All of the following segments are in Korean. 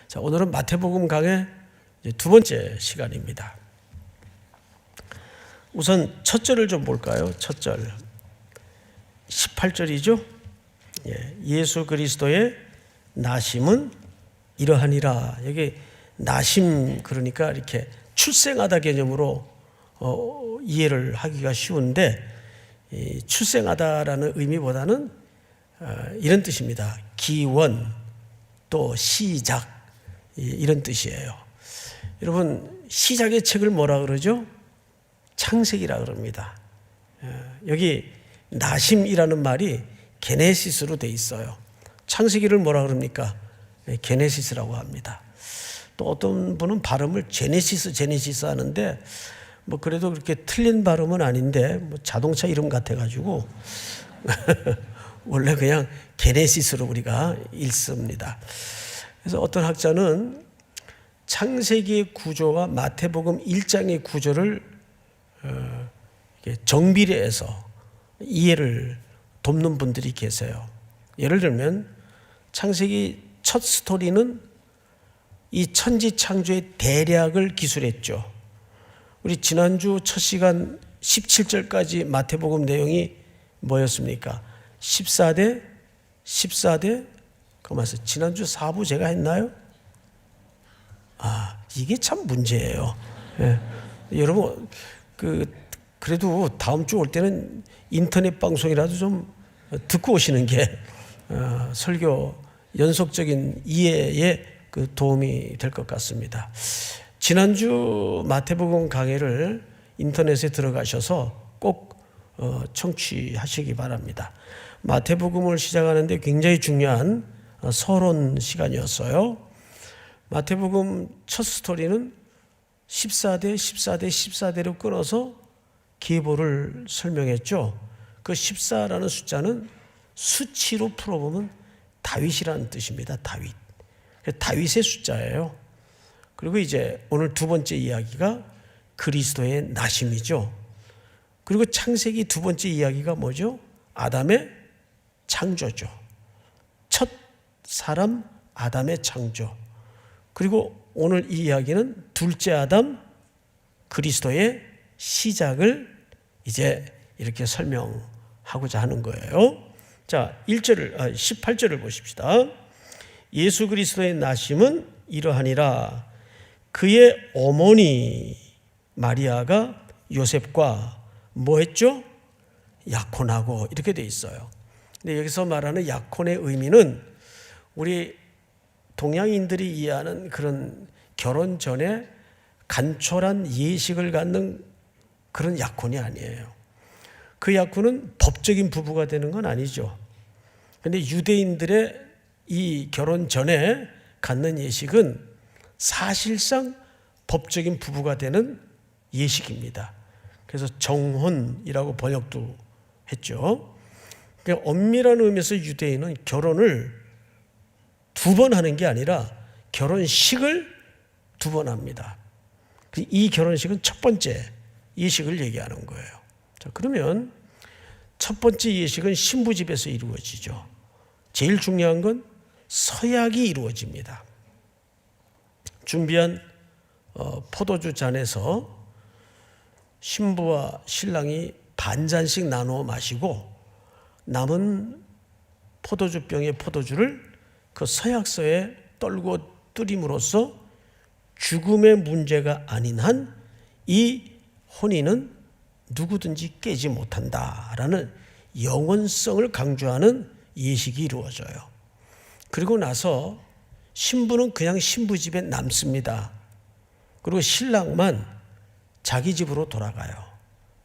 자, 오늘은 마태복음 강의 두 번째 시간입니다. 우선 첫 절을 좀 볼까요? 첫 절 18절이죠. 예수 그리스도의 나심은 이러하니라. 여기 나심 그러니까 이렇게 출생하다 개념으로 이해를 하기가 쉬운데, 출생하다라는 의미보다는 이런 뜻입니다. 기원 또 시작, 이런 뜻이에요. 여러분, 시작의 책을 뭐라 그러죠? 창세기라 그럽니다. 여기 나심이라는 말이 게네시스로 돼 있어요. 창세기를 뭐라 그럽니까? 게네시스라고 합니다. 또 어떤 분은 발음을 제네시스 하는데, 뭐 그래도 그렇게 틀린 발음은 아닌데, 뭐 자동차 이름 같아가지고 원래 그냥 게네시스로 우리가 읽습니다. 그래서 어떤 학자는 창세기의 구조와 마태복음 1장의 구조를 정비례해서 이해를 돕는 분들이 계세요. 예를 들면 창세기 첫 스토리는 이 천지 창조의 대략을 기술했죠. 우리 지난주 첫 시간 17절까지 마태복음 내용이 뭐였습니까? 14대 그러면서 지난주 4부 제가 했나요? 이게 참 문제예요. 여러분, 그래도 다음 주 올 때는 인터넷 방송이라도 좀 듣고 오시는 게 설교 연속적인 이해에 도움이 될 것 같습니다. 지난주 마태복음 강의를 인터넷에 들어가셔서 꼭 청취하시기 바랍니다. 마태복음을 시작하는데 굉장히 중요한 서론 시간이었어요. 마태복음 첫 스토리는 14대로 끊어서 계보를 설명했죠. 그 14라는 숫자는 수치로 풀어보면 다윗이라는 뜻입니다. 다윗의 숫자예요. 그리고 이제 오늘 두 번째 이야기가 그리스도의 나심이죠. 그리고 창세기 두 번째 이야기가 뭐죠? 아담의 창조죠. 첫 사람 아담의 창조. 그리고 오늘 이 이야기는 둘째 아담 그리스도의 시작을 이제 이렇게 설명하고자 하는 거예요. 자, 18절을 보십시다. 예수 그리스도의 나심은 이러하니라. 그의 어머니 마리아가 요셉과 뭐 했죠? 약혼하고, 이렇게 돼 있어요. 근데 여기서 말하는 약혼의 의미는 우리 동양인들이 이해하는 그런 결혼 전에 간촐한 예식을 갖는 그런 약혼이 아니에요. 그 약혼은 법적인 부부가 되는 건 아니죠. 그런데 유대인들의 이 결혼 전에 갖는 예식은 사실상 법적인 부부가 되는 예식입니다. 그래서 정혼이라고 번역도 했죠. 그러니까 엄밀한 의미에서 유대인은 결혼을 두 번 하는 게 아니라 결혼식을 두 번 합니다. 이 결혼식은 첫 번째 예식을 얘기하는 거예요. 자, 그러면 첫 번째 예식은 신부 집에서 이루어지죠. 제일 중요한 건 서약이 이루어집니다. 준비한 포도주 잔에서 신부와 신랑이 반잔씩 나누어 마시고 남은 포도주병의 포도주를 그 서약서에 떨고 뚫임으로써 죽음의 문제가 아닌 한 이 혼인은 누구든지 깨지 못한다라는 영원성을 강조하는 예식이 이루어져요. 그리고 나서 신부는 그냥 신부 집에 남습니다. 그리고 신랑만 자기 집으로 돌아가요.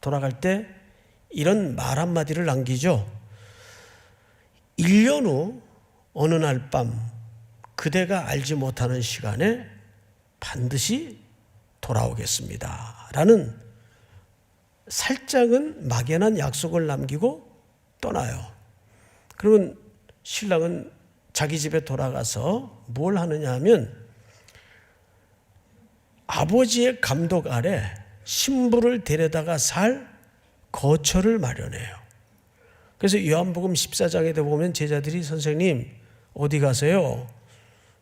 돌아갈 때 이런 말 한마디를 남기죠. 1년 후 어느 날 밤 그대가 알지 못하는 시간에 반드시 돌아오겠습니다 라는 살짝은 막연한 약속을 남기고 떠나요. 그러면 신랑은 자기 집에 돌아가서 뭘 하느냐 하면 아버지의 감독 아래 신부를 데려다가 살 거처를 마련해요. 그래서 요한복음 14장에 보면 제자들이 선생님 어디 가세요?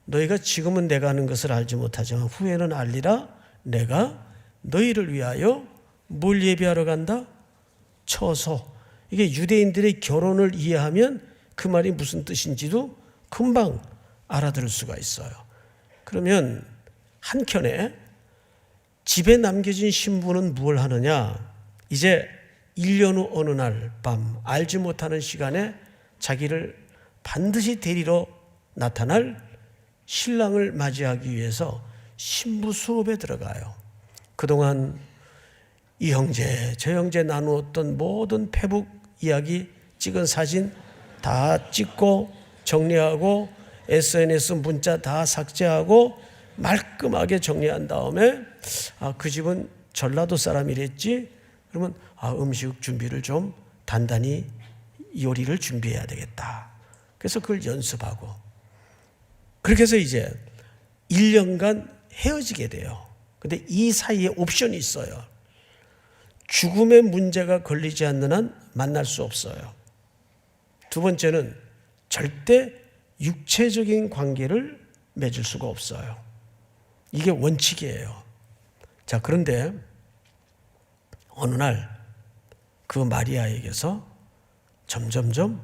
너희가 지금은 내가 하는 것을 알지 못하지만 후에는 알리라. 내가 너희를 위하여 뭘 예비하러 간다? 처소. 이게 유대인들의 결혼을 이해하면 그 말이 무슨 뜻인지도 금방 알아들을 수가 있어요. 그러면 한켠에 집에 남겨진 신부는 무엇을 하느냐? 이제 1년 후 어느 날 밤 알지 못하는 시간에 자기를 반드시 데리러 나타날 신랑을 맞이하기 위해서 신부 수업에 들어가요. 그동안 이 형제 저 형제 나누었던 모든 페북 이야기 찍은 사진 다 찍고 정리하고 SNS 문자 다 삭제하고 말끔하게 정리한 다음에 그 집은 전라도 사람이랬지. 그러면 음식 준비를 좀 단단히 요리를 준비해야 되겠다. 그래서 그걸 연습하고 그렇게 해서 이제 1년간 헤어지게 돼요. 근데 이 사이에 옵션이 있어요. 죽음의 문제가 걸리지 않는 한 만날 수 없어요. 두 번째는 절대 육체적인 관계를 맺을 수가 없어요. 이게 원칙이에요. 자, 그런데 어느 날 그 마리아에게서 점점점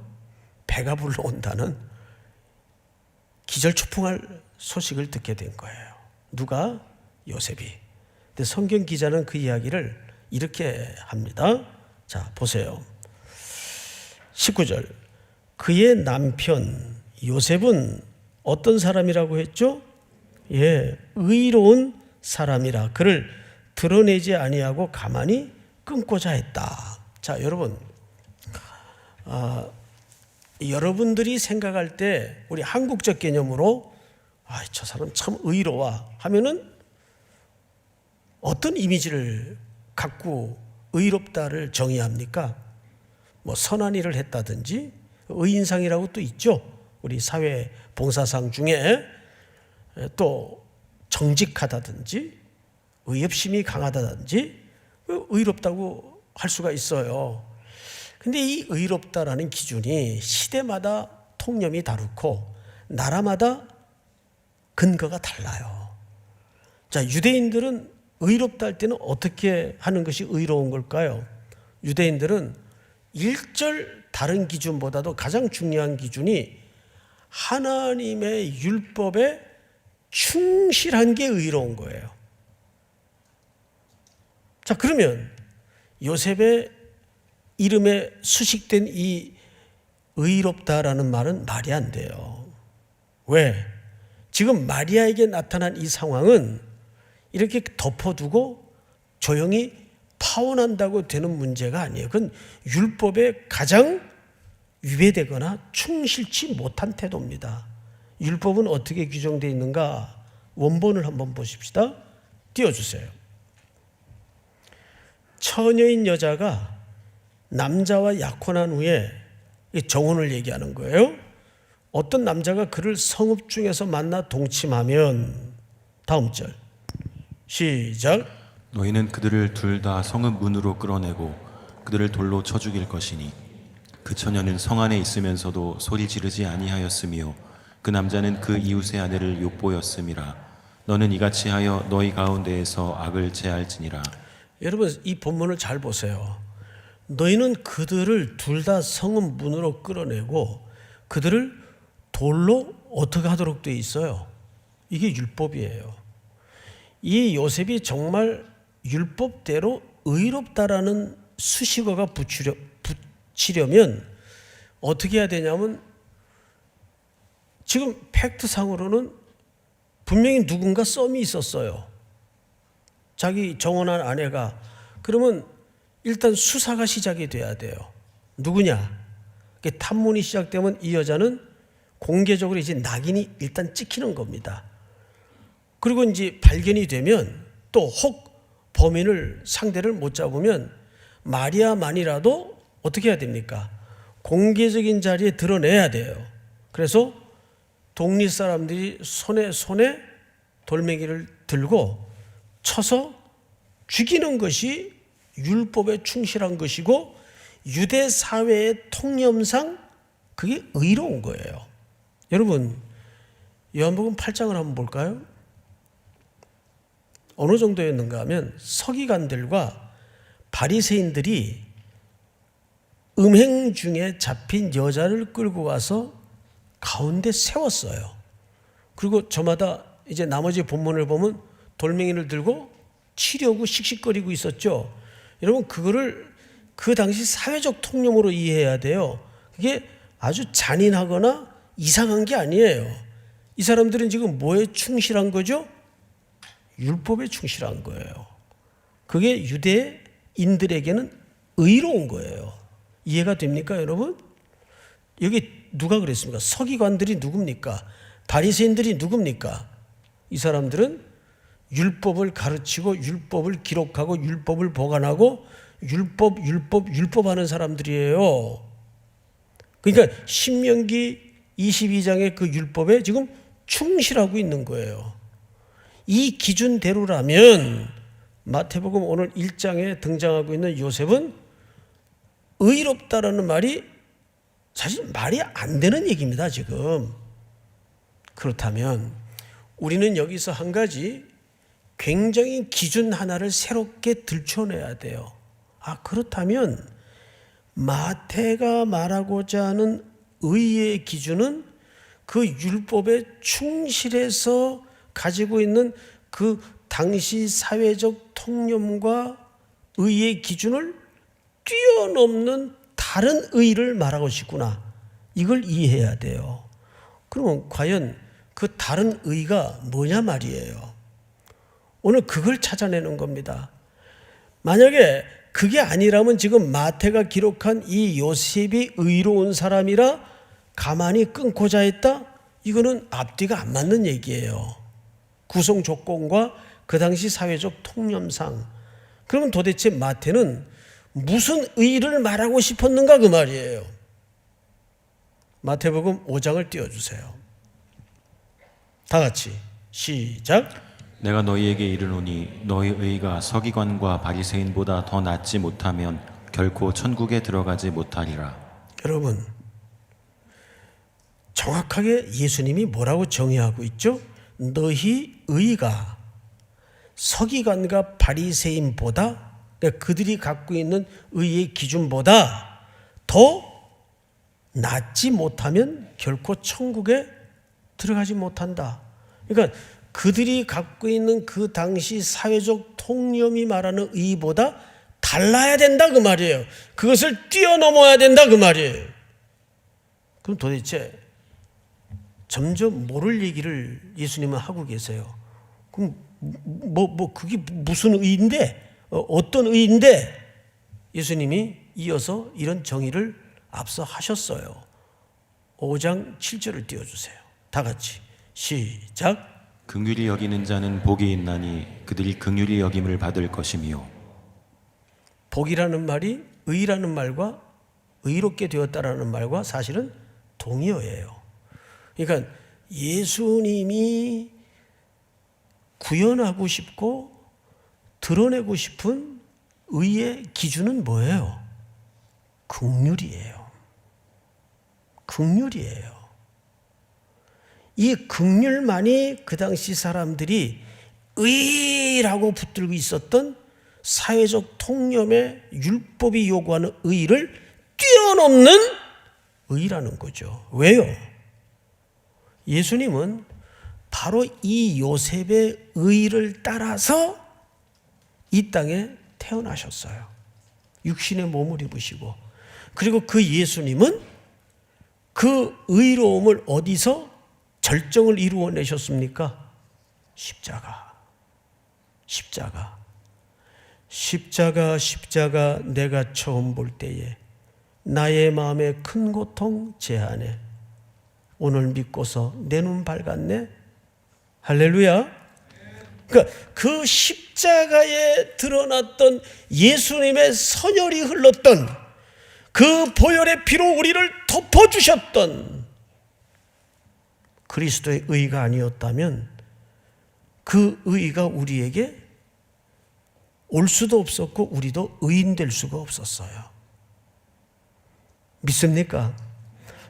배가 불러온다는 기절초풍할 소식을 듣게 된 거예요. 누가? 요셉이. 근데 성경 기자는 그 이야기를 이렇게 합니다. 자, 보세요. 19절. 그의 남편 요셉은 어떤 사람이라고 했죠? 의로운 사람이라 그를 드러내지 아니하고 가만히 끊고자 했다. 자, 여러분, 여러분들이 생각할 때 우리 한국적 개념으로 저 사람 참 의로워 하면은 어떤 이미지를 갖고 의롭다를 정의합니까? 뭐 선한 일을 했다든지 의인상이라고 또 있죠. 우리 사회 봉사상 중에 또 정직하다든지 의협심이 강하다든지 의롭다고 할 수가 있어요. 근데 이 의롭다라는 기준이 시대마다 통념이 다르고 나라마다 근거가 달라요. 자, 유대인들은 의롭다 할 때는 어떻게 하는 것이 의로운 걸까요? 유대인들은 일절 다른 기준보다도 가장 중요한 기준이 하나님의 율법에 충실한 게 의로운 거예요. 자, 그러면 요셉의 이름에 수식된 이 의롭다라는 말은 말이 안 돼요. 왜? 지금 마리아에게 나타난 이 상황은 이렇게 덮어두고 조용히 파혼한다고 되는 문제가 아니에요. 그건 율법에 가장 위배되거나 충실치 못한 태도입니다. 율법은 어떻게 규정되어 있는가? 원본을 한번 보십시다. 띄워주세요. 처녀인 여자가 남자와 약혼한 후에 정혼을 얘기하는 거예요. 어떤 남자가 그를 성읍 중에서 만나 동침하면 다음 절 시작. 너희는 그들을 둘 다 성읍 문으로 끌어내고 그들을 돌로 쳐 죽일 것이니 그 처녀는 성 안에 있으면서도 소리 지르지 아니하였으며 그 남자는 그 이웃의 아내를 욕보였음이라. 너는 이같이 하여 너희 가운데에서 악을 제할지니라. 여러분, 이 본문을 잘 보세요. 너희는 그들을 둘 다 성읍 문으로 끌어내고 그들을 돌로 어떻게 하도록 되어 있어요? 이게 율법이에요. 이 요셉이 정말 율법대로 의롭다라는 수식어가 붙이려면 어떻게 해야 되냐면 지금 팩트상으로는 분명히 누군가 썸이 있었어요. 자기 정혼한 아내가. 그러면 일단 수사가 시작이 돼야 돼요. 누구냐? 탐문이 시작되면 이 여자는 공개적으로 이제 낙인이 일단 찍히는 겁니다. 그리고 이제 발견이 되면 또 혹 범인을 상대를 못 잡으면 마리아만이라도 어떻게 해야 됩니까? 공개적인 자리에 드러내야 돼요. 그래서 동리 사람들이 손에 돌멩이를 들고 쳐서 죽이는 것이 율법에 충실한 것이고 유대 사회의 통념상 그게 의로운 거예요. 여러분, 요한복음 8장을 한번 볼까요? 어느 정도였는가 하면 서기관들과 바리새인들이 음행 중에 잡힌 여자를 끌고 와서 가운데 세웠어요. 그리고 저마다 이제 나머지 본문을 보면 돌멩이를 들고 치려고 씩씩거리고 있었죠. 여러분, 그거를 그 당시 사회적 통념으로 이해해야 돼요. 그게 아주 잔인하거나 이상한 게 아니에요. 이 사람들은 지금 뭐에 충실한 거죠? 율법에 충실한 거예요. 그게 유대인들에게는 의로운 거예요. 이해가 됩니까, 여러분? 여기 누가 그랬습니까? 서기관들이 누굽니까? 바리새인들이 누굽니까? 이 사람들은 율법을 가르치고 율법을 기록하고 율법을 보관하고 율법하는 사람들이에요. 그러니까 신명기 22장의 그 율법에 지금 충실하고 있는 거예요. 이 기준대로라면 마태복음 오늘 1장에 등장하고 있는 요셉은 의롭다라는 말이 사실 말이 안 되는 얘기입니다, 지금. 그렇다면 우리는 여기서 한 가지 굉장히 기준 하나를 새롭게 들춰내야 돼요. 그렇다면 마태가 말하고자 하는 의의 기준은 그 율법에 충실해서 가지고 있는 그 당시 사회적 통념과 의의 기준을 뛰어넘는 다른 의를 말하고 싶구나. 이걸 이해해야 돼요. 그러면 과연 그 다른 의가 뭐냐 말이에요. 오늘 그걸 찾아내는 겁니다. 만약에 그게 아니라면 지금 마태가 기록한 이 요셉이 의로운 사람이라 가만히 끊고자 했다? 이거는 앞뒤가 안 맞는 얘기예요. 구성 조건과 그 당시 사회적 통념상. 그러면 도대체 마태는 무슨 의를 말하고 싶었는가 그 말이에요. 마태복음 5장을 띄워주세요. 다 같이 시작. 내가 너희에게 이르노니 너희 의가 서기관과 바리새인보다 더 낫지 못하면 결코 천국에 들어가지 못하리라. 여러분, 정확하게 예수님이 뭐라고 정의하고 있죠? 너희 의가 서기관과 바리새인보다, 그러니까 그들이 갖고 있는 의의 기준보다 더 낫지 못하면 결코 천국에 들어가지 못한다. 그러니까 그들이 갖고 있는 그 당시 사회적 통념이 말하는 의보다 달라야 된다 그 말이에요. 그것을 뛰어넘어야 된다 그 말이에요. 그럼 도대체 점점 모를 얘기를 예수님은 하고 계세요. 그럼 그게 무슨 의인데? 어떤 의인데? 예수님이 이어서 이런 정의를 앞서 하셨어요. 5장 7절을 띄워주세요. 다 같이 시작. 긍휼히 여기는 자는 복이 있나니 그들이 긍휼히 여김을 받을 것이며. 복이라는 말이 의라는 말과 의롭게 되었다라는 말과 사실은 동의어예요. 그러니까 예수님이 구현하고 싶고 드러내고 싶은 의의 기준은 뭐예요? 긍휼이에요. 긍휼이에요. 이 긍휼만이 그 당시 사람들이 의라고 붙들고 있었던 사회적 통념의 율법이 요구하는 의를 뛰어넘는 의라는 거죠. 왜요? 예수님은 바로 이 요셉의 의를 따라서 이 땅에 태어나셨어요. 육신의 몸을 입으시고, 그리고 그 예수님은 그 의로움을 어디서 절정을 이루어내셨습니까? 십자가 내가 처음 볼 때에 나의 마음에 큰 고통 제하네. 오늘 믿고서 내 눈 밝았네. 할렐루야. 그러니까 그 십자가에 드러났던 예수님의 선혈이 흘렀던 그 보혈의 피로 우리를 덮어주셨던 그리스도의 의가 아니었다면 그 의가 우리에게 올 수도 없었고 우리도 의인 될 수가 없었어요. 믿습니까?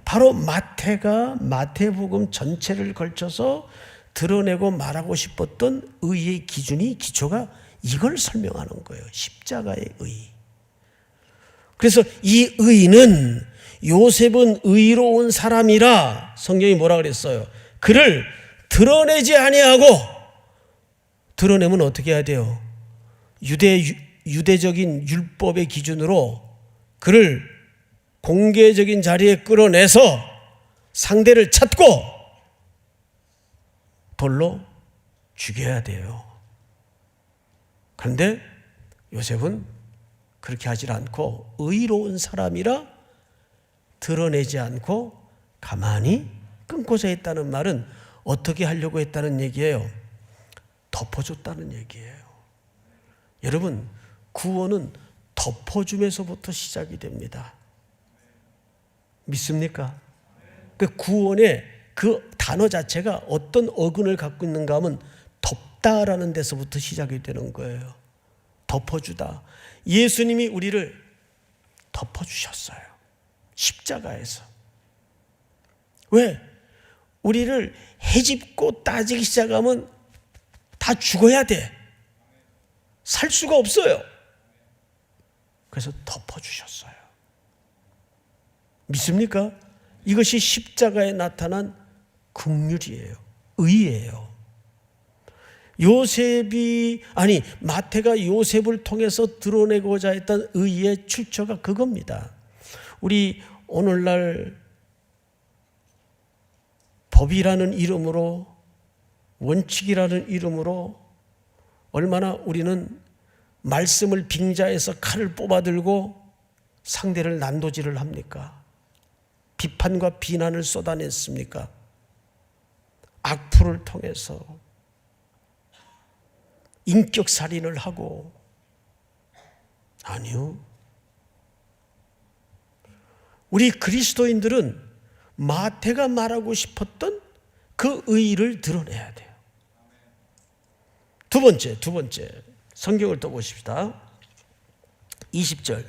바로 마태가 마태복음 전체를 걸쳐서 드러내고 말하고 싶었던 의의 기초가 이걸 설명하는 거예요. 십자가의 의. 그래서 이 의는 요셉은 의로운 사람이라 성경이 뭐라 그랬어요? 그를 드러내지 아니하고, 드러내면 어떻게 해야 돼요? 유대적인 율법의 기준으로 그를 공개적인 자리에 끌어내서 상대를 찾고 돌로 죽여야 돼요. 그런데 요셉은 그렇게 하질 않고 의로운 사람이라 드러내지 않고 가만히 끊고자 했다는 말은 어떻게 하려고 했다는 얘기예요? 덮어줬다는 얘기예요. 여러분, 구원은 덮어줌에서부터 시작이 됩니다. 믿습니까? 그 구원의 그 단어 자체가 어떤 어근을 갖고 있는가 하면 덮다라는 데서부터 시작이 되는 거예요. 덮어주다. 예수님이 우리를 덮어주셨어요. 십자가에서. 왜? 우리를 헤집고 따지기 시작하면 다 죽어야 돼. 살 수가 없어요. 그래서 덮어주셨어요. 믿습니까? 이것이 십자가에 나타난 긍휼이에요. 의예요. 마태가 요셉을 통해서 드러내고자 했던 의의 출처가 그겁니다. 우리 오늘날 법이라는 이름으로, 원칙이라는 이름으로 얼마나 우리는 말씀을 빙자해서 칼을 뽑아들고 상대를 난도질을 합니까? 비판과 비난을 쏟아냈습니까? 악플을 통해서 인격살인을 하고. 아니요. 우리 그리스도인들은 마태가 말하고 싶었던 그 의의를 드러내야 돼요. 두 번째 성경을 또 보십시다. 20절.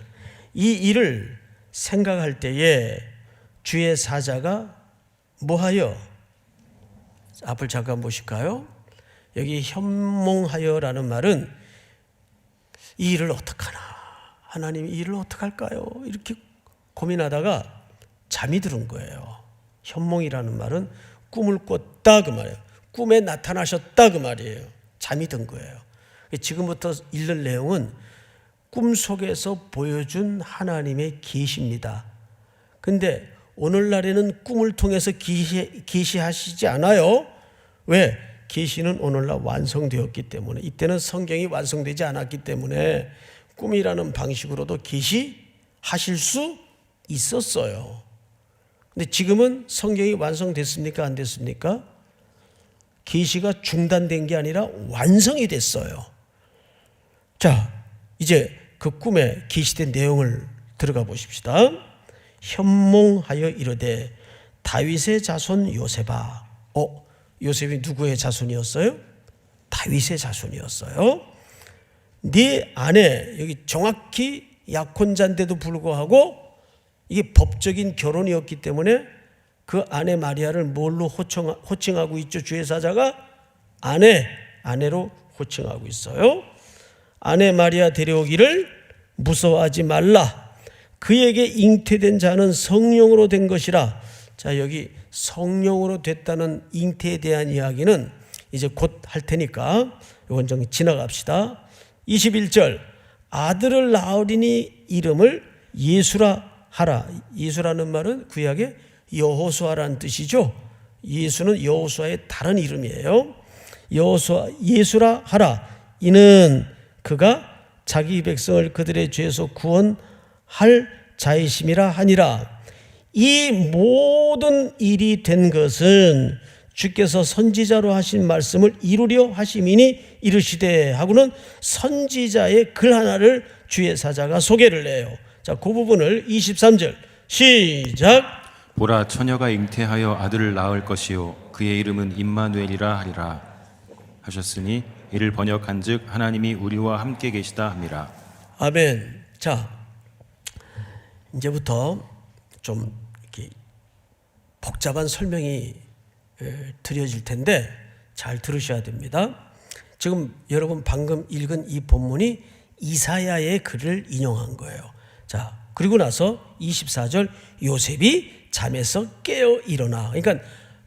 이 일을 생각할 때에 주의 사자가 뭐하여? 앞을 잠깐 보실까요? 여기 현몽하여라는 말은 이 일을 어떡하나, 하나님 이 일을 어떡할까요? 이렇게 고민하다가 잠이 들은 거예요. 현몽이라는 말은 꿈을 꿨다 그 말이에요. 꿈에 나타나셨다 그 말이에요. 잠이 든 거예요. 지금부터 읽는 내용은 꿈속에서 보여준 하나님의 계시입니다. 근데 오늘날에는 꿈을 통해서 계시하시지 않아요. 왜? 계시는 오늘날 완성되었기 때문에, 이때는 성경이 완성되지 않았기 때문에 꿈이라는 방식으로도 계시하실 수 있었어요. 근데 지금은 성경이 완성됐습니까? 안 됐습니까? 계시가 중단된 게 아니라 완성이 됐어요. 자, 이제 그 꿈에 계시된 내용을 들어가 보십시다. 현몽하여 이르되 다윗의 자손 요셉아. 요셉이 누구의 자손이었어요? 다윗의 자손이었어요. 네 아내, 여기 정확히 약혼자인데도 불구하고 이게 법적인 결혼이었기 때문에 그 아내 마리아를 뭘로 호칭하고 있죠? 주의 사자가 아내로 호칭하고 있어요. 아내 마리아 데려오기를 무서워하지 말라. 그에게 잉태된 자는 성령으로 된 것이라. 자, 여기 성령으로 됐다는 잉태에 대한 이야기는 이제 곧 할 테니까 이건 좀 지나갑시다. 21절. 아들을 낳으리니 이름을 예수라 하라. 예수라는 말은 구약의 여호수아라는 뜻이죠. 예수는 여호수아의 다른 이름이에요. 예수라 하라. 이는 그가 자기 백성을 그들의 죄에서 구원할 자이심이라 하니라. 이 모든 일이 된 것은 주께서 선지자로 하신 말씀을 이루려 하심이니 이르시되 하고는 선지자의 글 하나를 주의 사자가 소개를 해요. 자, 그 부분을 23절 시작. 보라, 처녀가 잉태하여 아들을 낳을 것이요 그의 이름은 임마누엘이라 하리라 하셨으니 이를 번역한즉 하나님이 우리와 함께 계시다 함이라. 아멘. 자, 이제부터 좀 이렇게 복잡한 설명이 드려질 텐데 잘 들으셔야 됩니다. 지금 여러분 방금 읽은 이 본문이 이사야의 글을 인용한 거예요. 자, 그리고 나서 24절 요셉이 잠에서 깨어 일어나. 그러니까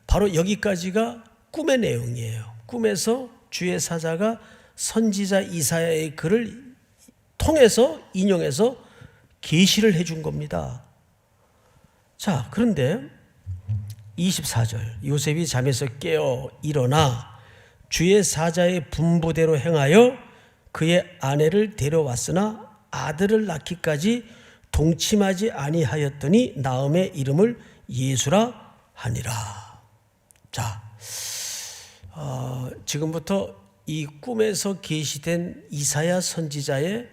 바로 여기까지가 꿈의 내용이에요. 꿈에서 주의 사자가 선지자 이사야의 글을 통해서 인용해서 계시를 해준 겁니다. 자, 그런데 24절 요셉이 잠에서 깨어 일어나 주의 사자의 분부대로 행하여 그의 아내를 데려왔으나 아들을 낳기까지 동침하지 아니하였더니 나음의 이름을 예수라 하니라. 자, 지금부터 이 꿈에서 계시된 이사야 선지자의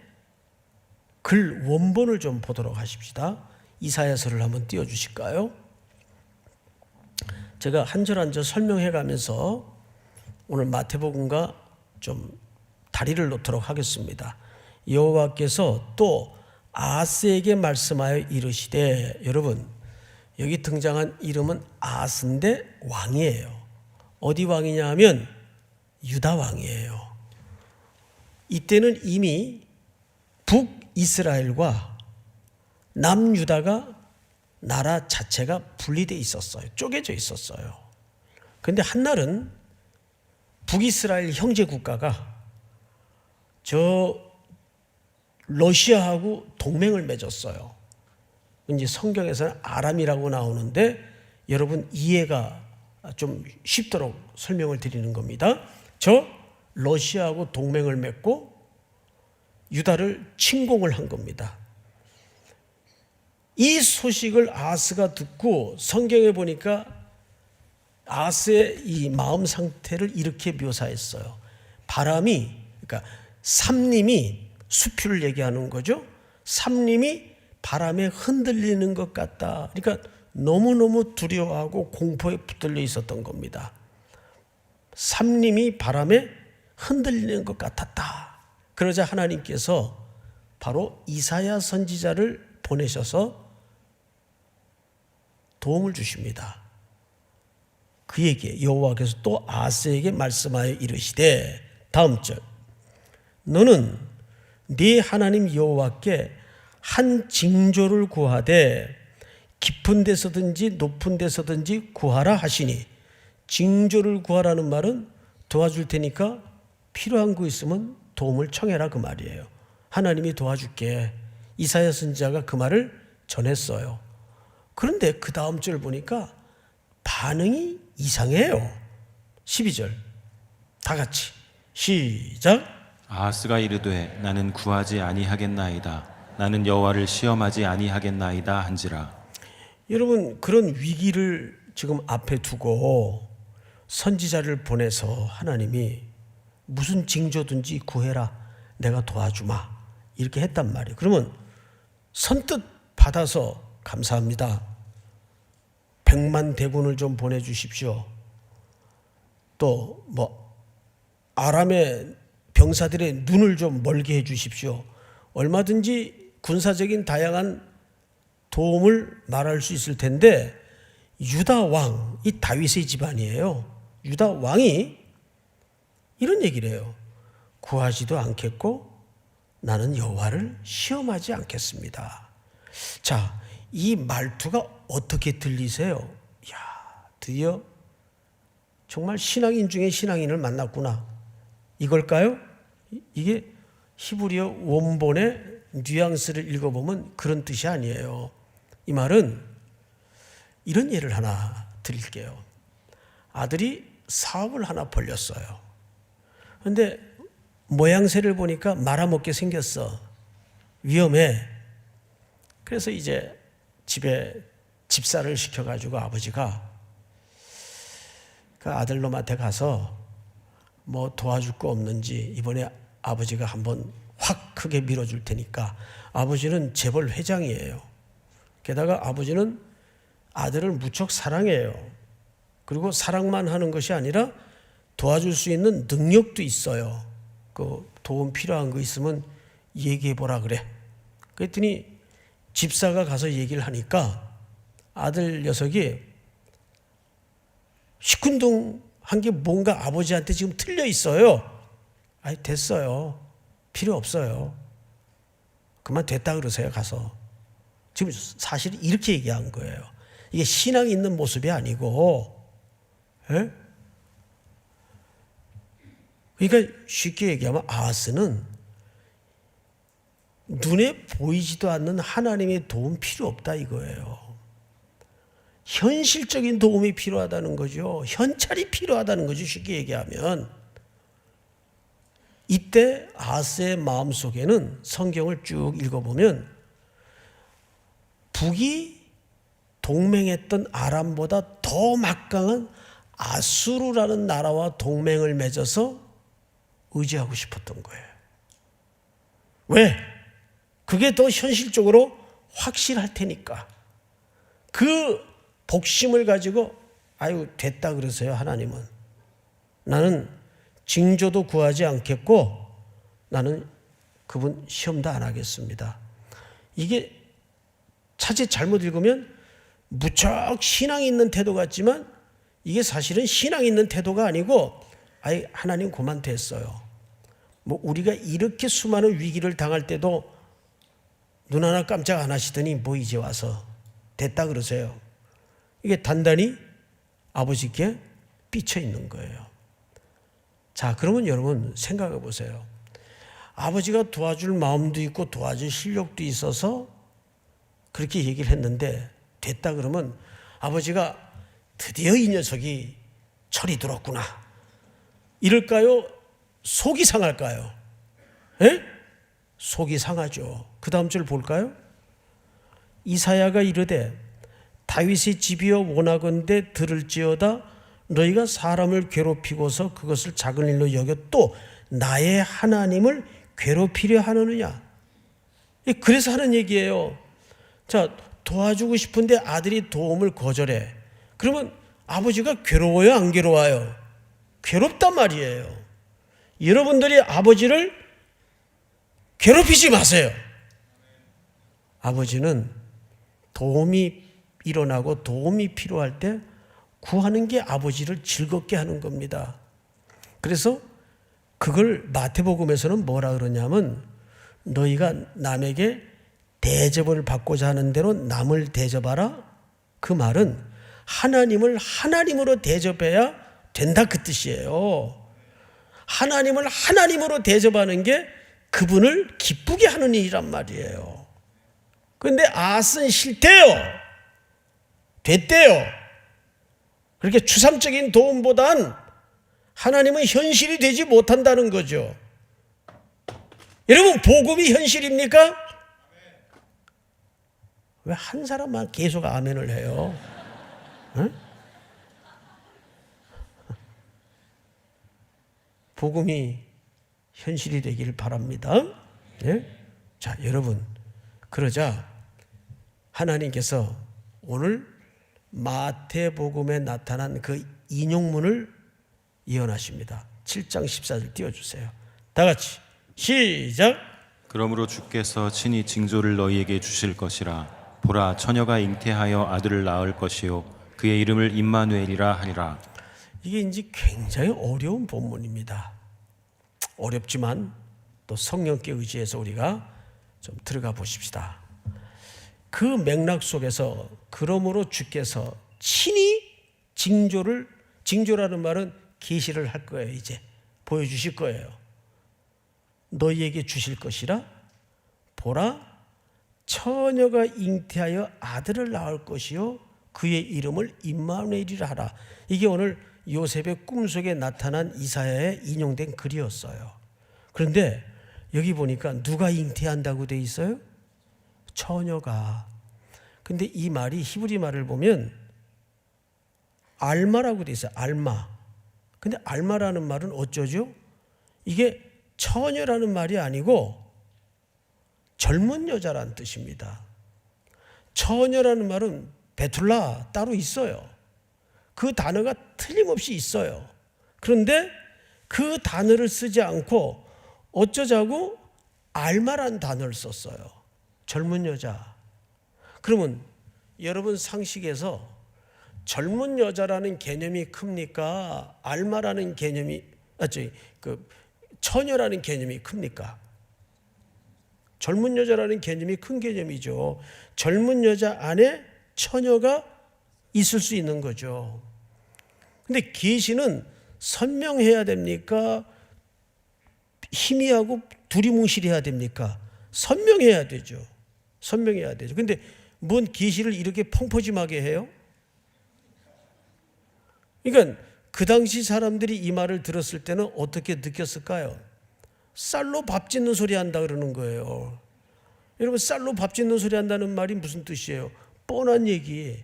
글 원본을 좀 보도록 하십시다. 이사야서를 한번 띄워주실까요? 제가 한 절 한 절 설명해 가면서 오늘 마태복음과 좀 다리를 놓도록 하겠습니다. 여호와께서 또 아하스에게 말씀하여 이르시되, 여러분 여기 등장한 이름은 아하스인데 왕이에요. 어디 왕이냐 하면 유다 왕이에요. 이때는 이미 북이스라엘과 남유다가 나라 자체가 분리되어 있었어요. 쪼개져 있었어요. 그런데 한날은 북이스라엘 형제 국가가 저 러시아하고 동맹을 맺었어요. 이제 성경에서는 아람이라고 나오는데 여러분 이해가 좀 쉽도록 설명을 드리는 겁니다. 저 러시아하고 동맹을 맺고 유다를 침공을 한 겁니다. 이 소식을 아하스가 듣고 성경에 보니까 아하스의 이 마음 상태를 이렇게 묘사했어요. 바람이, 그러니까 삼림이, 수표를 얘기하는 거죠. 삼림이 바람에 흔들리는 것 같다. 그러니까 너무너무 두려워하고 공포에 붙들려 있었던 겁니다. 삼림이 바람에 흔들리는 것 같았다. 그러자 하나님께서 바로 이사야 선지자를 보내셔서 도움을 주십니다. 그에게 여호와께서 또 아하스에게 말씀하여 이르시되, 다음 절, 너는 네 하나님 여호와께 한 징조를 구하되 깊은 데서든지 높은 데서든지 구하라 하시니, 징조를 구하라는 말은 도와줄 테니까 필요한 거 있으면 도움을 청해라 그 말이에요. 하나님이 도와줄게. 이사야 선지자가 그 말을 전했어요. 그런데 그 다음 절 보니까 반응이 이상해요. 12절 다 같이 시작. 아하스가 이르되 나는 구하지 아니하겠나이다. 나는 여호와를 시험하지 아니하겠나이다 한지라. 여러분, 그런 위기를 지금 앞에 두고 선지자를 보내서 하나님이 무슨 징조든지 구해라, 내가 도와주마, 이렇게 했단 말이에요. 그러면 선뜻 받아서 감사합니다, 100만 대군을 좀 보내주십시오, 또 뭐 아람의 병사들의 눈을 좀 멀게 해 주십시오, 얼마든지 군사적인 다양한 도움을 말할 수 있을 텐데, 유다 왕, 이 다윗의 집안이에요. 유다 왕이 이런 얘기를 해요. 구하지도 않겠고 나는 여호와를 시험하지 않겠습니다. 자, 이 말투가 어떻게 들리세요? 야, 드디어 정말 신앙인 중에 신앙인을 만났구나, 이걸까요? 이게 히브리어 원본의 뉘앙스를 읽어보면 그런 뜻이 아니에요. 이 말은 이런 예를 하나 드릴게요. 아들이 사업을 하나 벌렸어요. 그런데 모양새를 보니까 말아먹게 생겼어. 위험해. 그래서 이제 집에 집사를 시켜가지고 아버지가 그 아들놈한테 가서 뭐 도와줄 거 없는지 이번에 아버지가 한번 확 크게 밀어줄 테니까. 아버지는 재벌 회장이에요. 게다가 아버지는 아들을 무척 사랑해요. 그리고 사랑만 하는 것이 아니라 도와줄 수 있는 능력도 있어요. 그 도움 필요한 거 있으면 얘기해 보라 그래. 그랬더니 집사가 가서 얘기를 하니까 아들 녀석이 시큰둥한 게 뭔가 아버지한테 지금 틀려 있어요. 아이, 됐어요. 필요 없어요. 그만 됐다 그러세요, 가서. 지금 사실 이렇게 얘기한 거예요. 이게 신앙이 있는 모습이 아니고, 예? 그러니까 쉽게 얘기하면 아하스는 눈에 보이지도 않는 하나님의 도움 필요 없다 이거예요. 현실적인 도움이 필요하다는 거죠. 현찰이 필요하다는 거죠. 쉽게 얘기하면. 이때 아하스의 마음속에는 성경을 쭉 읽어보면 북이 동맹했던 아람보다 더 막강한 아수르라는 나라와 동맹을 맺어서 의지하고 싶었던 거예요. 왜? 그게 더 현실적으로 확실할 테니까. 그 복심을 가지고 아유 됐다 그러세요. 하나님은 나는 징조도 구하지 않겠고 나는 그분 시험도 안 하겠습니다. 이게 차제 잘못 읽으면 무척 신앙이 있는 태도 같지만 이게 사실은 신앙이 있는 태도가 아니고 아이 하나님 그만 됐어요. 뭐 우리가 이렇게 수많은 위기를 당할 때도 눈 하나 깜짝 안 하시더니 뭐 이제 와서 됐다 그러세요. 이게 단단히 아버지께 삐쳐 있는 거예요. 자, 그러면 여러분 생각해 보세요. 아버지가 도와줄 마음도 있고 도와줄 실력도 있어서 그렇게 얘기를 했는데 됐다 그러면 아버지가 드디어 이 녀석이 철이 들었구나 이럴까요? 속이 상할까요? 에? 속이 상하죠. 그 다음 절 볼까요? 이사야가 이르되 다윗의 집이여 원하건대 들을지어다 너희가 사람을 괴롭히고서 그것을 작은 일로 여겨 또 나의 하나님을 괴롭히려 하느냐. 그래서 하는 얘기예요. 자, 도와주고 싶은데 아들이 도움을 거절해. 그러면 아버지가 괴로워요, 안 괴로워요? 괴롭단 말이에요. 여러분들이 아버지를 괴롭히지 마세요. 아버지는 도움이 일어나고 도움이 필요할 때 구하는 게 아버지를 즐겁게 하는 겁니다. 그래서 그걸 마태복음에서는 뭐라 그러냐면 너희가 남에게 대접을 받고자 하는 대로 남을 대접하라. 그 말은 하나님을 하나님으로 대접해야 된다 그 뜻이에요. 하나님을 하나님으로 대접하는 게 그분을 기쁘게 하는 일이란 말이에요. 그런데 아하스는 싫대요. 됐대요. 그렇게 추상적인 도움보단 하나님은 현실이 되지 못한다는 거죠. 여러분 복음이 현실입니까? 왜 한 사람만 계속 아멘을 해요? 응? 복음이 현실이 되길 바랍니다. 네? 자, 여러분 그러자 하나님께서 오늘 마태복음에 나타난 그 인용문을 예언하십니다. 7장 14절 띄워주세요. 다 같이 시작. 그러므로 주께서 친히 징조를 너희에게 주실 것이라. 보라, 처녀가 잉태하여 아들을 낳을 것이요 그의 이름을 임마누엘이라 하리라. 이게 이제 굉장히 어려운 본문입니다. 어렵지만 또 성령께 의지해서 우리가 좀 들어가 보십시다. 그 맥락 속에서 그러므로 주께서 친히 징조라는 말은 계시를 할 거예요. 이제 보여주실 거예요. 너희에게 주실 것이라. 보라, 처녀가 잉태하여 아들을 낳을 것이요 그의 이름을 임마누엘이라 하라. 이게 오늘 요셉의 꿈속에 나타난 이사야에 인용된 글이었어요. 그런데 여기 보니까 누가 잉태한다고 돼 있어요? 처녀가. 근데 이 말이 히브리 말을 보면 알마라고 돼 있어요. 알마. 근데 알마라는 말은 어쩌죠? 이게 처녀라는 말이 아니고 젊은 여자라는 뜻입니다. 처녀라는 말은 베툴라 따로 있어요. 그 단어가 틀림없이 있어요. 그런데 그 단어를 쓰지 않고 어쩌자고 알마라는 단어를 썼어요. 젊은 여자. 그러면 여러분 상식에서 젊은 여자라는 개념이 큽니까? 알마라는 개념이 처녀라는 개념이 큽니까? 젊은 여자라는 개념이 큰 개념이죠. 젊은 여자 안에 처녀가 있을 수 있는 거죠. 근데 계시는 선명해야 됩니까? 희미하고 두리뭉실해야 됩니까? 선명해야 되죠. 선명해야 되죠. 근데 뭔 계시를 이렇게 펑퍼짐하게 해요? 그러니까 그 당시 사람들이 이 말을 들었을 때는 어떻게 느꼈을까요? 쌀로 밥 짓는 소리 한다 그러는 거예요. 여러분, 쌀로 밥 짓는 소리 한다는 말이 무슨 뜻이에요? 뻔한 얘기.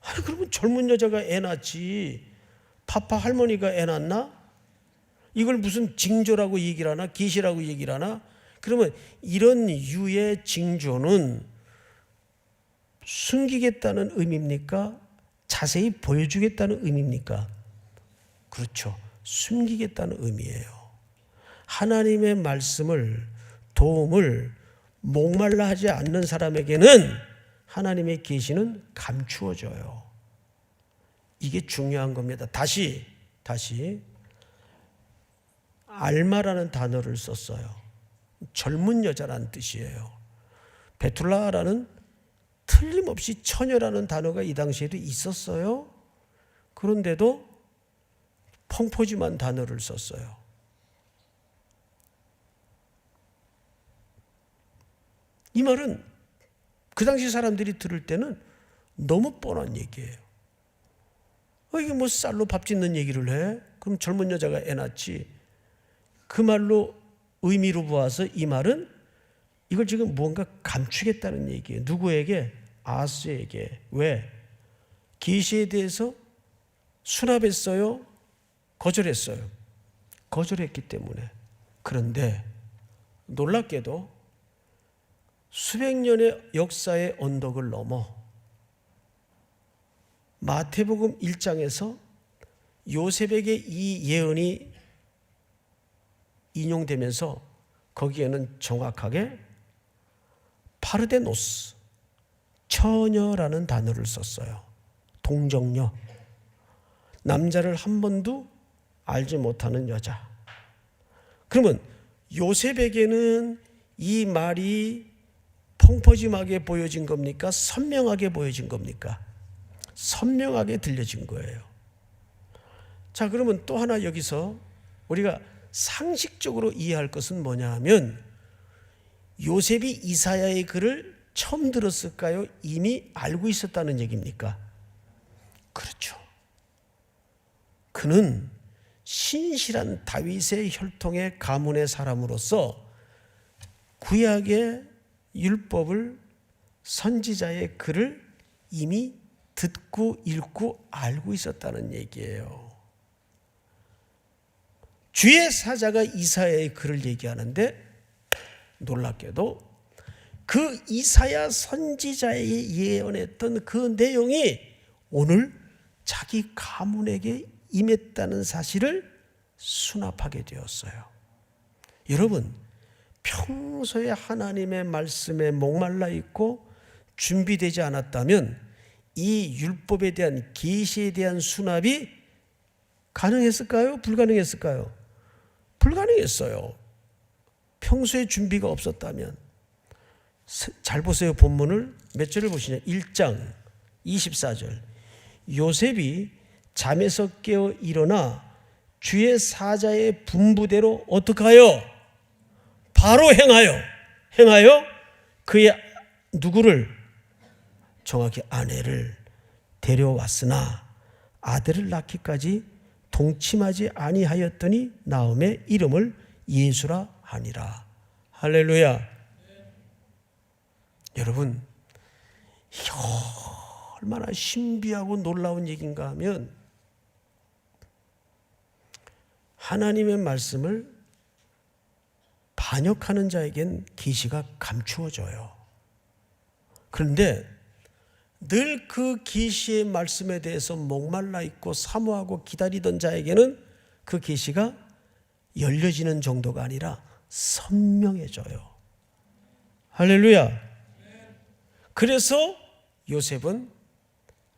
아니, 그러면 젊은 여자가 애 낳지, 파파 할머니가 애 낳나? 이걸 무슨 징조라고 얘기를 하나? 계시라고 얘기를 하나? 그러면 이런 유의 징조는 숨기겠다는 의미입니까? 자세히 보여주겠다는 의미입니까? 그렇죠. 숨기겠다는 의미예요. 하나님의 말씀을, 도움을 목말라 하지 않는 사람에게는 하나님의 계시는 감추어져요. 이게 중요한 겁니다. 다시 알마라는 단어를 썼어요. 젊은 여자라는 뜻이에요. 베툴라라는 틀림없이 처녀라는 단어가 이 당시에도 있었어요. 그런데도 펑퍼짐한 단어를 썼어요. 이 말은 그 당시 사람들이 들을 때는 너무 뻔한 얘기예요. 이게 뭐 쌀로 밥 짓는 얘기를 해? 그럼 젊은 여자가 애 낳지. 그 말로 의미로 보아서 이 말은 이걸 지금 무언가 감추겠다는 얘기예요. 누구에게? 아하스에게. 왜? 계시에 대해서 수납했어요? 거절했어요? 거절했기 때문에. 그런데 놀랍게도 수백 년의 역사의 언덕을 넘어 마태복음 1장에서 요셉에게 이 예언이 인용되면서 거기에는 정확하게 파르데노스, 처녀라는 단어를 썼어요. 동정녀. 남자를 한 번도 알지 못하는 여자. 그러면 요셉에게는 이 말이 펑퍼짐하게 보여진 겁니까? 선명하게 보여진 겁니까? 선명하게 들려진 거예요. 자, 그러면 또 하나 여기서 우리가 상식적으로 이해할 것은 뭐냐 하면, 요셉이 이사야의 글을 처음 들었을까요? 이미 알고 있었다는 얘기입니까? 그렇죠. 그는 신실한 다윗의 혈통의 가문의 사람으로서 구약의 율법을, 선지자의 글을 이미 듣고 읽고 알고 있었다는 얘기예요. 주의 사자가 이사야의 글을 얘기하는데 놀랍게도 그 이사야 선지자의 예언했던 그 내용이 오늘 자기 가문에게 임했다는 사실을 수납하게 되었어요. 여러분, 평소에 하나님의 말씀에 목말라 있고 준비되지 않았다면 이 율법에 대한, 계시에 대한 수납이 가능했을까요? 불가능했을까요? 불가능했어요. 평소에 준비가 없었다면. 잘 보세요. 본문을 몇 절을 보시냐. 1장 24절. 요셉이 잠에서 깨어 일어나 주의 사자의 분부대로 어떻게 하여? 바로 행하여 그의 누구를? 정확히 아내를 데려왔으나 아들을 낳기까지 동침하지 아니하였더니 나음의 이름을 예수라 하니라. 할렐루야. 여러분, 이게 얼마나 신비하고 놀라운 얘기인가 하면, 하나님의 말씀을 반역하는 자에겐 계시가 감추어져요. 그런데 늘 그 계시의 말씀에 대해서 목말라 있고 사모하고 기다리던 자에게는 그 계시가 열려지는 정도가 아니라 선명해져요. 할렐루야. 그래서 요셉은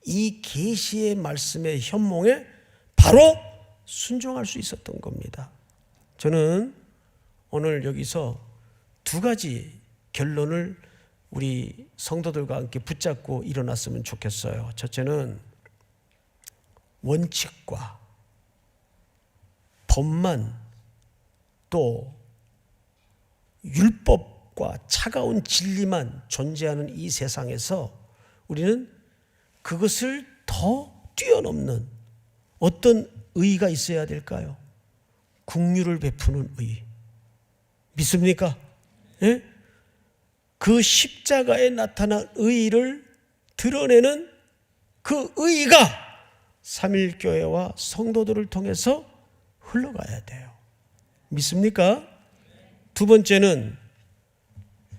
이 계시의 말씀의 현몽에 바로 순종할 수 있었던 겁니다. 저는 오늘 여기서 두 가지 결론을 우리 성도들과 함께 붙잡고 일어났으면 좋겠어요. 첫째는 원칙과 법만, 또 율법과 차가운 진리만 존재하는 이 세상에서 우리는 그것을 더 뛰어넘는 어떤 의의가 있어야 될까요? 긍휼을 베푸는 의. 믿습니까? 예? 그 십자가에 나타난 의의를 드러내는 그 의의가 삼일교회와 성도들을 통해서 흘러가야 돼요. 믿습니까? 두 번째는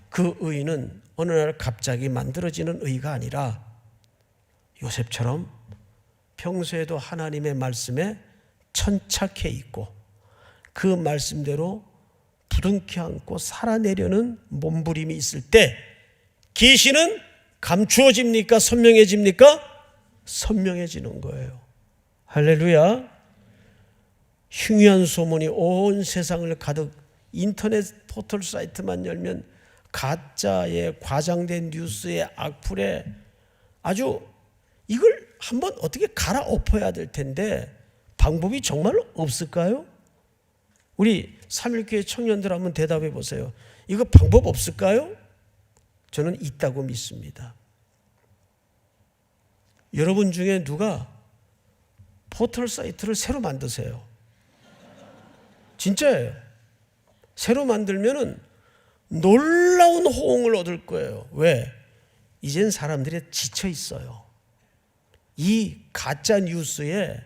그 의의는 어느 날 갑자기 만들어지는 의의가 아니라 요셉처럼 평소에도 하나님의 말씀에 천착해 있고 그 말씀대로 부둥켜 안고 살아내려는 몸부림이 있을 때 계시는 감추어집니까? 선명해집니까? 선명해지는 거예요. 할렐루야. 흉흉한 소문이 온 세상을 가득, 인터넷 포털 사이트만 열면 가짜의 과장된 뉴스의 악플에 아주 이걸 한번 어떻게 갈아엎어야 될 텐데 방법이 정말 없을까요? 우리 삼일교회 청년들 한번 대답해 보세요. 이거 방법 없을까요? 저는 있다고 믿습니다. 여러분 중에 누가 포털 사이트를 새로 만드세요. 진짜예요. 새로 만들면은 놀라운 호응을 얻을 거예요. 왜? 이젠 사람들이 지쳐 있어요. 이 가짜 뉴스에,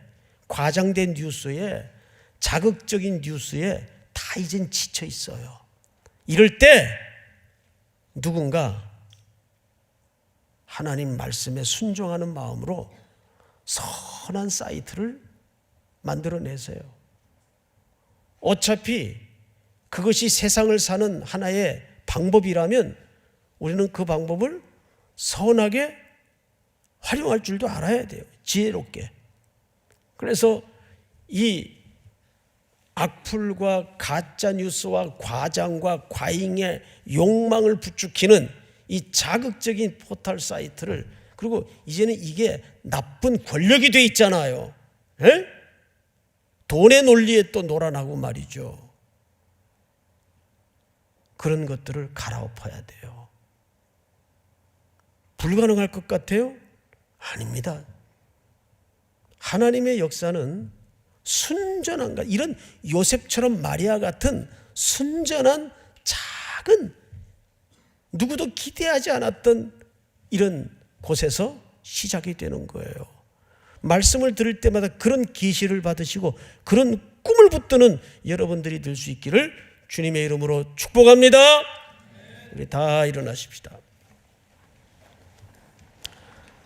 과장된 뉴스에, 자극적인 뉴스에 다 이젠 지쳐 있어요. 이럴 때 누군가 하나님 말씀에 순종하는 마음으로 선한 사이트를 만들어내세요. 어차피 그것이 세상을 사는 하나의 방법이라면 우리는 그 방법을 선하게 활용할 줄도 알아야 돼요. 지혜롭게. 그래서 이 악플과 가짜 뉴스와 과장과 과잉의 욕망을 부추기는 이 자극적인 포털 사이트를, 그리고 이제는 이게 나쁜 권력이 돼 있잖아요. 에? 돈의 논리에 또 놀아나고 말이죠. 그런 것들을 갈아엎어야 돼요. 불가능할 것 같아요? 아닙니다. 하나님의 역사는 순전한 것, 이런 요셉처럼 마리아 같은 순전한 작은, 누구도 기대하지 않았던 이런 곳에서 시작이 되는 거예요. 말씀을 들을 때마다 그런 계시를 받으시고 그런 꿈을 붙드는 여러분들이 될 수 있기를 주님의 이름으로 축복합니다. 우리 다 일어나십시다.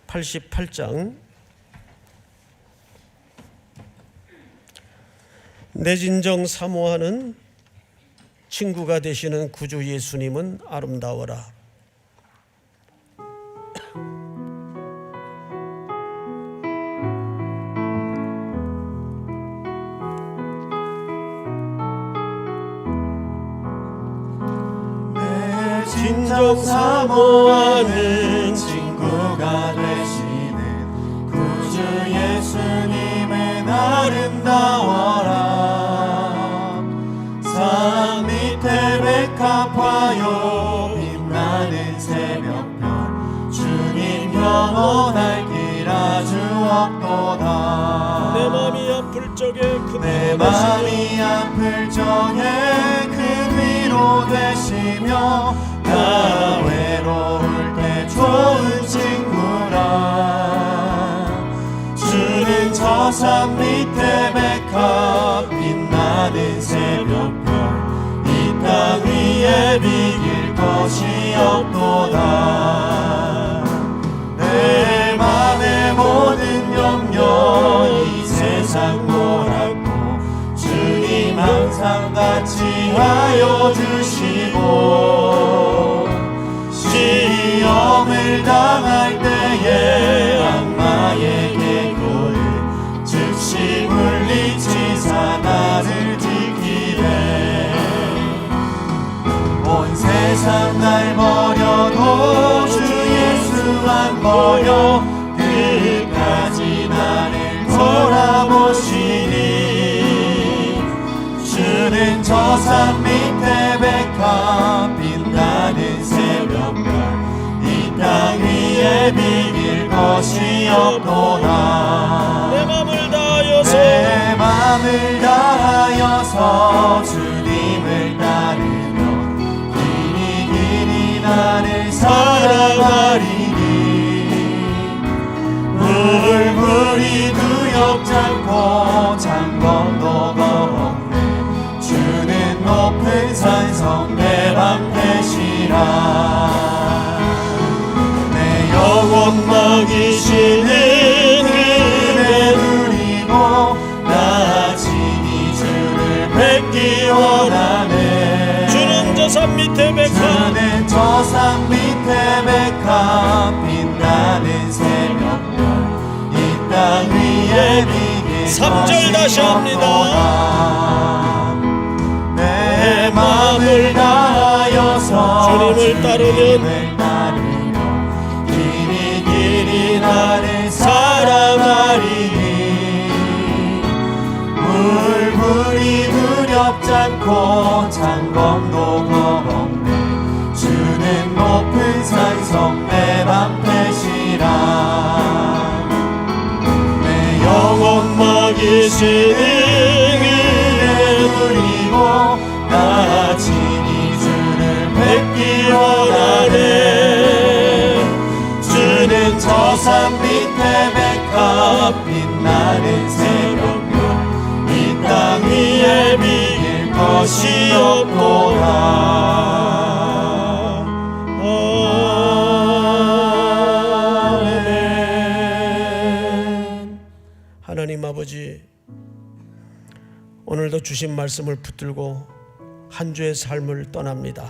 88장. 내 진정 사모하는 친구가 되시는 구주 예수님은 아름다워라. 내 진정 사모하는 친구가 되시는 구주 예수님은 아름다워라. 산 밑에 백합화요 빛나는 새벽별 주님 영원할 길 아주 없도다. 내 마음이 아플 적에 내 마음이 아플 적에 그 위로 되시며 나 외로울 때 좋은 친구라. 주는 저 산 밑에 백합 빛나는 새벽별 이 땅 위에 비길 것이 없도다. 내 맘의 모든 염려 이 세상 몰았고 주님 항상 같이 하여 주시고 시험을 당할 때에 악마 나에게 그를 즉시 물리치사 나를 지키네. 온 세상 날 버려도 주 예수 안 버려 끝까지 나를 돌아보시니. 주는 저 산 밑에 백합 빛나는 새벽별 이 땅 위에 비길 것이 없도다. 내 맘을 다하여서 내 맘을 다하여서 주님을 따르며 길이 나를 사랑하리니. 물불이 두렵잖고 장검도 겁없네. 주는 높은 산성 내 방패시라. 내 영혼 먹이시는 그대 누리고 나 친히 주를 뵙기 원하네. 주는 저 산 밑에 백합 주는 저 산 밑에 백합 빛나는 새벽별 이 땅 위에 비길 3절 다시 합니다. 내 마음을 다하여서 주님을 따르면 길이 나를 사랑하리니. 물불이 두렵잖고 장검도 겁없네. 주는 높은 산성 내 방패시라. 내 영혼 먹이시는 그의 누리고 나 친히 주를 뵙기 원하네. 주는 저 산 밑에 백합 빛나는 새벽별 이 땅 위에 비길 것이 없도다. 아멘. 하나님 아버지, 오늘도 주신 말씀을 붙들고 한 주의 삶을 떠납니다.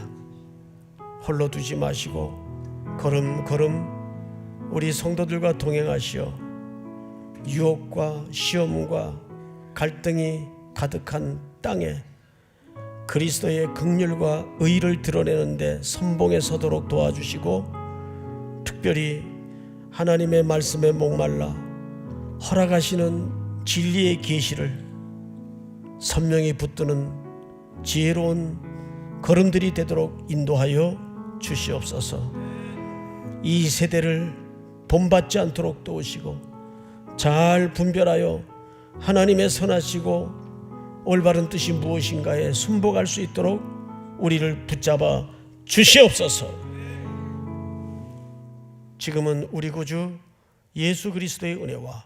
홀로 두지 마시고 걸음걸음 우리 성도들과 동행하시어 유혹과 시험과 갈등이 가득한 땅에 그리스도의 긍휼과 의를 드러내는데 선봉에 서도록 도와주시고, 특별히 하나님의 말씀에 목말라 허락하시는 진리의 계시를 선명히 붙드는 지혜로운 걸음들이 되도록 인도하여 주시옵소서. 이 세대를 본받지 않도록 도우시고 잘 분별하여 하나님의 선하시고 올바른 뜻이 무엇인가에 순복할 수 있도록 우리를 붙잡아 주시옵소서. 지금은 우리 구주 예수 그리스도의 은혜와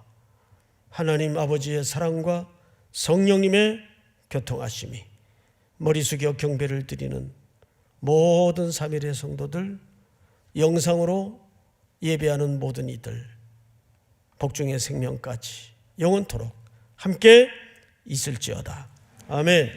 하나님 아버지의 사랑과 성령님의 교통하심이 머리 숙여 경배를 드리는 모든 삼일의 성도들, 영상으로 예배하는 모든 이들, 복중의 생명까지 영원토록 함께 있을지어다. 아멘.